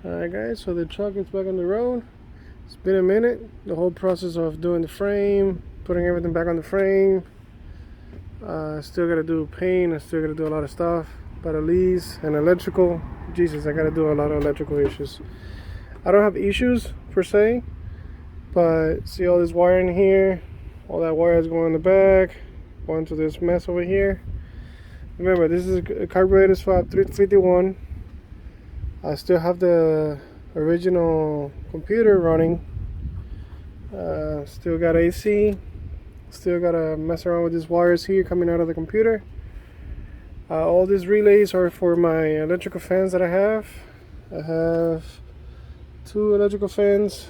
Alright guys, so the truck is back on the road. It's been a minute. The whole process of doing the frame, putting everything back on the frame. Still gotta do paint, I still gotta do a lot of stuff. But at least, and electrical, Jesus, I gotta do a lot of electrical issues. I don't have issues per se, but see all this wiring here, all that wire is going in the back, going to this mess over here. Remember, this is a carburetor swap 351. I still have the original computer running. Still got AC. Still gotta mess around with these wires here coming out of the computer. All these relays are for my electrical fans that I have. I have 2 electrical fans,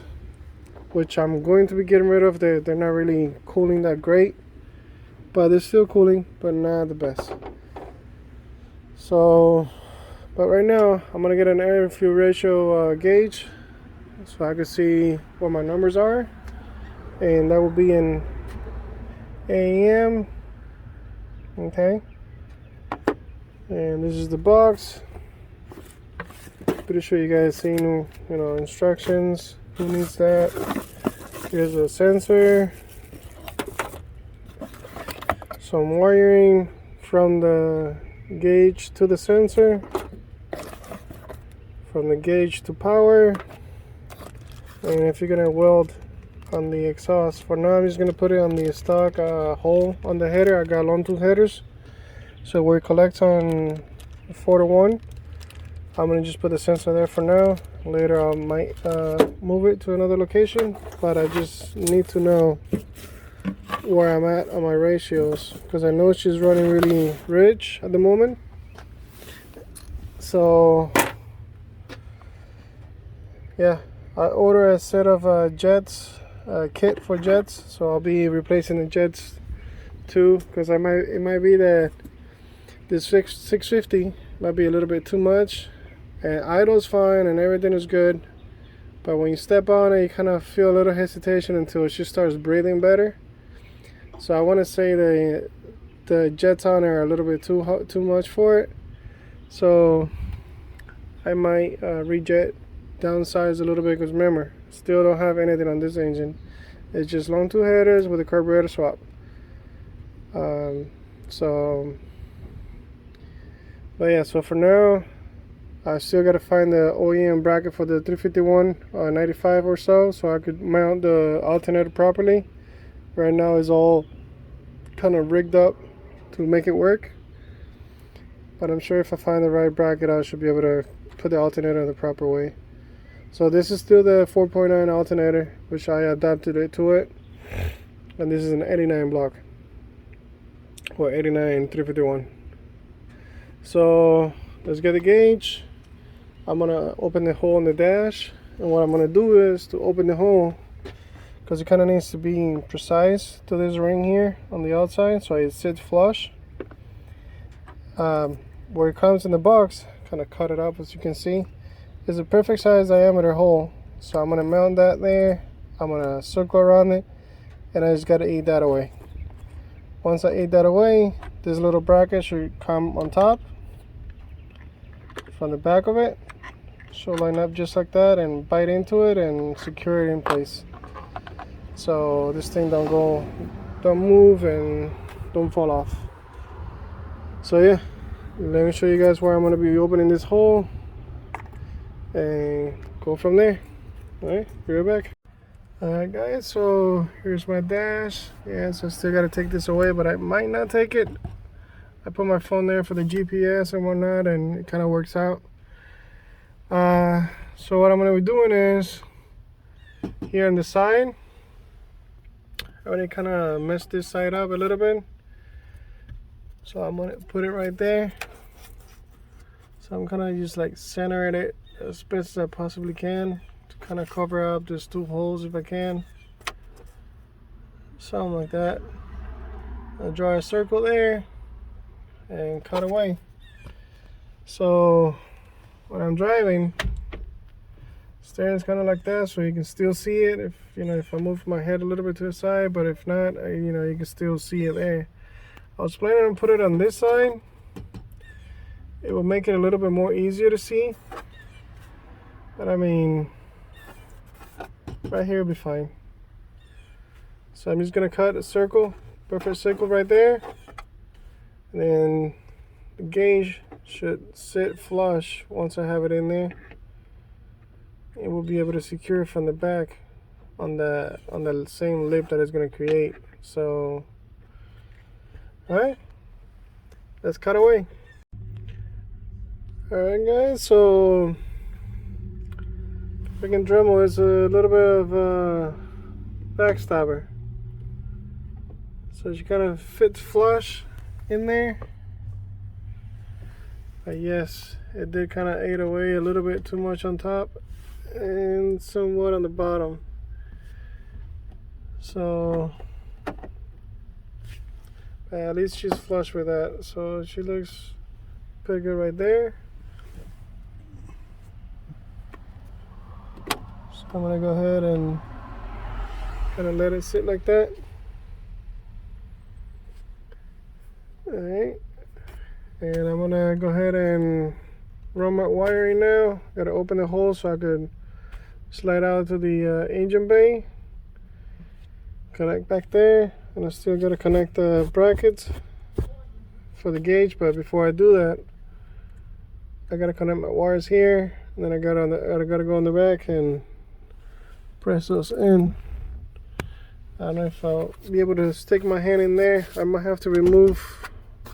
which I'm going to be getting rid of. They're not really cooling that great, but they're still cooling, but not the best. So, but right now I'm gonna get an air fuel ratio gauge so I can see what my numbers are, and that will be in AEM. Okay, and this is the box. Pretty sure you guys seen, instructions. Who needs that? Here's a sensor, some wiring from the gauge to the sensor, from the gauge to power. And if you're gonna weld on the exhaust, for now I'm just gonna put it on the stock hole on the header. I got long tooth headers, so where it collects on 4-to-1, I'm gonna just put the sensor there for now. Later I might move it to another location, but I just need to know where I'm at on my ratios, because I know she's running really rich at the moment. So yeah, I ordered a set of jets, kit for jets, so I'll be replacing the jets too, because it might be that this 650 might be a little bit too much, and idle's fine and everything is good, but when you step on it you kind of feel a little hesitation until she starts breathing better. So I want to say the jets on are a little bit too much for it, so I might rejet, downsize a little bit, because remember, still don't have anything on this engine. It's just long tooth headers with a carburetor swap. But yeah, so for now I still got to find the OEM bracket for the 351 95 or so I could mount the alternator properly. Right now it's all kind of rigged up to make it work, but I'm sure if I find the right bracket I should be able to put the alternator in the proper way. So this is still the 4.9 alternator, which I adapted it to it, and this is an 89 block, or 89 351. So let's get the gauge. I'm gonna open the hole in the dash, and what I'm gonna do is to open the hole, because it kind of needs to be precise to this ring here on the outside, so it sits flush. Where it comes in the box, kind of cut it up, as you can see, is a perfect size diameter hole. So I'm gonna mount that there. I'm gonna circle around it, and I just gotta eat that away. Once I eat that away, this little bracket should come on top from the back of it. Should line up just like that and bite into it and secure it in place, so this thing don't move and don't fall off. So yeah, let me show you guys where I'm going to be opening this hole and go from there. Alright, be right back. Alright guys, so here's my dash. Yeah, so I still got to take this away, but I might not take it. I put my phone there for the GPS and whatnot, and it kind of works out. So what I'm going to be doing is, here on the side, I already kind of messed this side up a little bit, so I'm going to put it right there. So I'm kind of just like centering it as best as I possibly can to kind of cover up these 2 holes if I can. Something like that. I'll draw a circle there and cut away. So when I'm driving, steering's kind of like that, so you can still see it if I move my head a little bit to the side, but if not, you can still see it there. I was planning on put it on this side. It will make it a little bit more easier to see, But I mean, right here will be fine. So I'm just gonna cut a circle, perfect circle right there. And then the gauge should sit flush once I have it in there. It will be able to secure it from the back on the same lip that it's gonna create. So, all right, let's cut away. All right, guys. So, freaking Dremel is a little bit of a backstabber. So she kind of fits flush in there. But yes, it did kind of ate away a little bit too much on top and somewhat on the bottom. So at least she's flush with that. So she looks pretty good right there. So I'm gonna go ahead and kind of let it sit like that. Alright, and I'm gonna go ahead and run my wiring now. Gotta open the hole so I could slide out to the engine bay, connect back there, and I still gotta connect the brackets for the gauge. But before I do that, I gotta connect my wires here, and then I gotta go on the back and press those in. I don't know if I'll be able to stick my hand in there. I might have to remove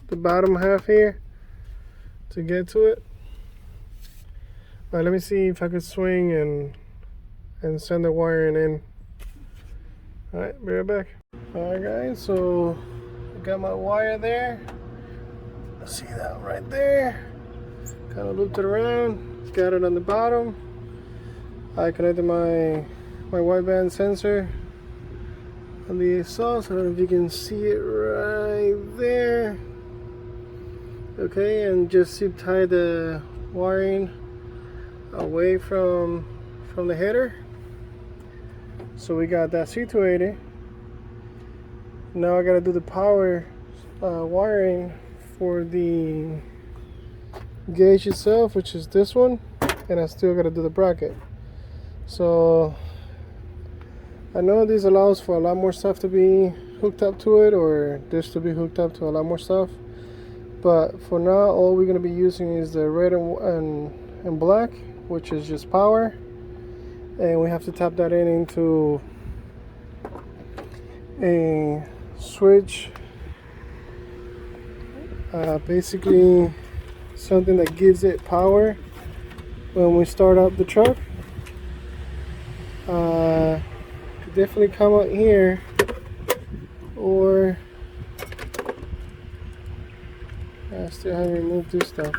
the bottom half here to get to it. But let me see if I could swing and send the wiring in. Alright, be right back. Alright guys, so I got my wire there. See that right there? Kind of looped it around, got it on the bottom. I connected my wideband sensor on the exhaust. I don't know if you can see it right there. Okay, and just zip tie the wiring away from the header. So we got that C280. Now I gotta do the power wiring for the gauge itself, which is this one, and I still gotta do the bracket. So I know this allows for a lot more stuff to be hooked up to it, or this to be hooked up to a lot more stuff. But for now, all we're going to be using is the red and black, which is just power. And we have to tap that into a switch. Basically, something that gives it power when we start up the truck. Definitely come out here, or I still haven't removed this stuff.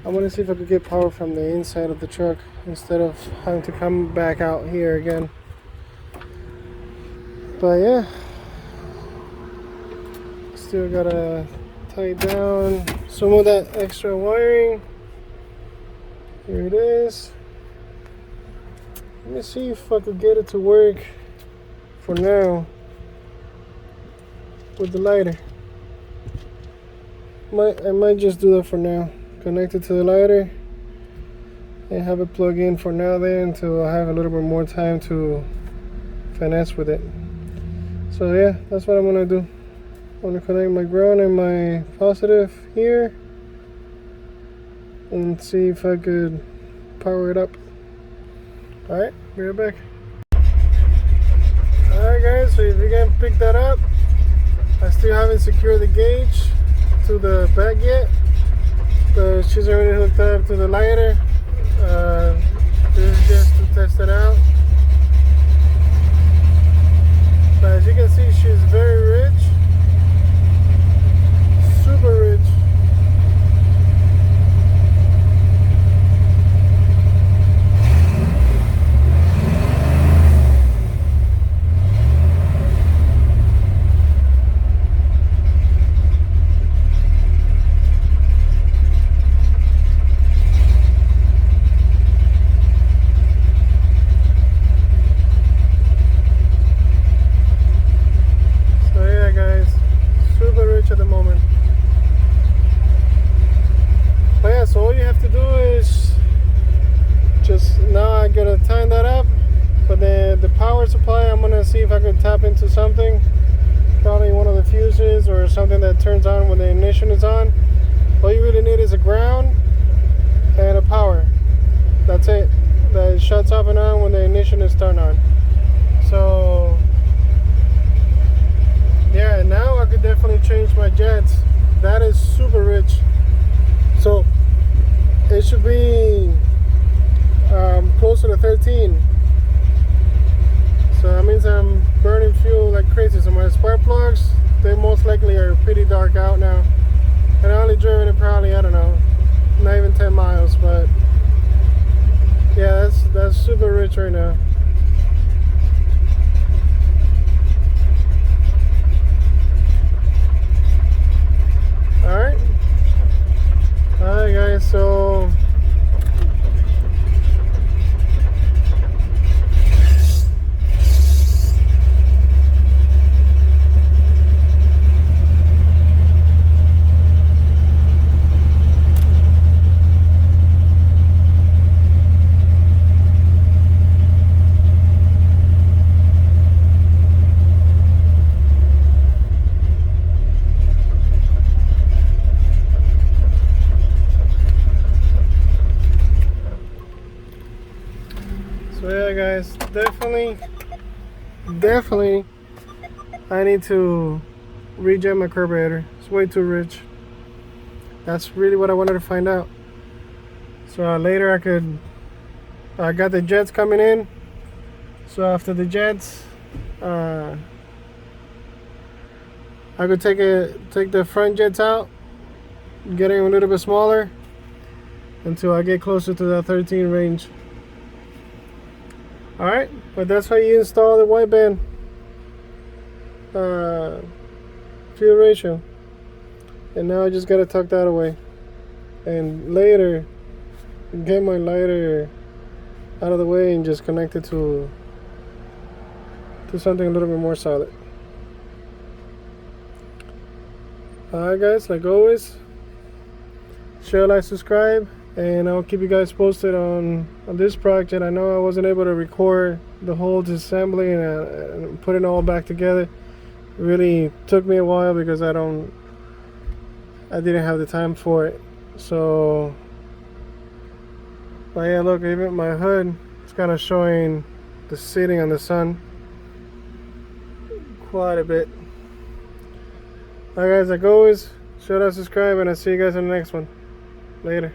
I want to see if I could get power from the inside of the truck instead of having to come back out here again. But yeah, still gotta tie down some of that extra wiring. Here it is. Let me see if I could get it to work for now with the lighter. I might just do that for now. Connect it to the lighter and have it plug in for now then until I have a little bit more time to finesse with it. So yeah, that's what I'm gonna do. I'm gonna connect my ground and my positive here and see if I could power it up. Alright, be right back. Alright guys, so if you can pick that up, I still haven't secured the gauge to the back yet, but she's already hooked up to the lighter. This is just to test it out. But as you can see, she's very rich, super rich. to see if I could tap into something, probably one of the fuses or something that turns on when the ignition is on. All you really need is a ground and a power. That's it. That shuts off and on when the ignition is turned on. So yeah, now I could definitely change my jets. That is super rich. So it should be closer to 13. So that means I'm burning fuel like crazy. So my spark plugs, they most likely are pretty dark out now. And I only driven it probably, I don't know, not even 10 miles, but yeah, that's super rich right now. Alright guys, so yeah guys, definitely I need to rejet my carburetor. It's way too rich. That's really what I wanted to find out. So later I got the jets coming in. So after the jets, I could take the front jets out, getting a little bit smaller until I get closer to that 13 range. Alright, but that's how you install the wideband fuel ratio. And now I just gotta tuck that away, and later get my lighter out of the way and just connect it to something a little bit more solid. Alright guys, like always, share, like, subscribe, and I'll keep you guys posted on this project. I know I wasn't able to record the whole disassembly and put it all back together. It really took me a while because I didn't have the time for it. So, but yeah, look, even my hood, it's kind of showing the sitting on the sun quite a bit. Alright guys, like always, share, like, subscribe, and I'll see you guys in the next one. Later.